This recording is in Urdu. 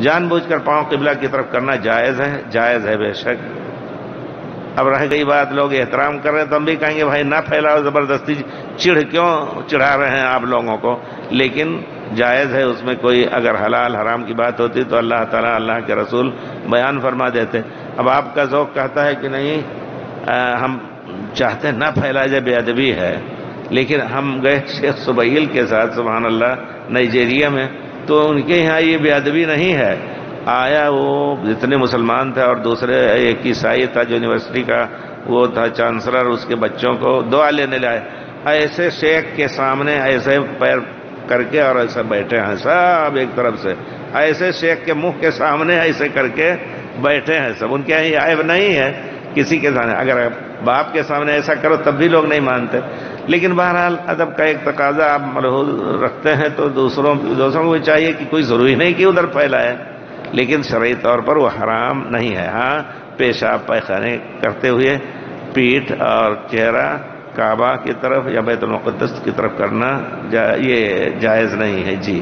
جان بوجھ کر پاؤں قبلہ کی طرف کرنا جائز ہے بے شک۔ اب رہ گئی بات لوگ احترام کر رہے ہیں تو ہم بھی کہیں گے بھائی نہ پھیلاؤ زبردستی، کیوں چڑھا رہے ہیں آپ لوگوں کو، لیکن جائز ہے، اس میں کوئی اگر حلال حرام کی بات ہوتی تو اللہ تعالیٰ اللہ کے رسول بیان فرما دیتے۔ اب آپ کا ذوق کہتا ہے کہ نہیں ہم چاہتے ہیں نہ پھیلایا جائے، بے ادبی ہے، لیکن ہم گئے شیخ سبیل کے ساتھ سبحان اللہ نائجیریا میں، تو ان کے یہاں یہ بے ادبی نہیں ہے۔ آیا وہ جتنے مسلمان تھے اور دوسرے ایک عیسائی تھا جو یونیورسٹی کا وہ تھا چانسلر، اس کے بچوں کو دعا لینے لائے، ایسے شیخ کے سامنے ایسے پیر کر کے اور ایسے بیٹھے ہیں سب ایک طرف سے، ایسے شیخ کے منہ کے سامنے ایسے کر کے بیٹھے ہیں سب۔ ان کے یہاں یہ عیب نہیں ہے کسی کے سامنے، اگر باپ کے سامنے ایسا کرو تب بھی لوگ نہیں مانتے، لیکن بہرحال ادب کا ایک تقاضا آپ ملحوظ رکھتے ہیں تو دوسروں کو بھی چاہیے کہ کوئی ضروری نہیں کہ ادھر پھیلائے، لیکن شرعی طور پر وہ حرام نہیں ہے۔ ہاں پیشاب پیخانے کرتے ہوئے پیٹھ اور چہرہ کعبہ کی طرف یا بیت المقدس کی طرف کرنا یہ جائز نہیں ہے جی۔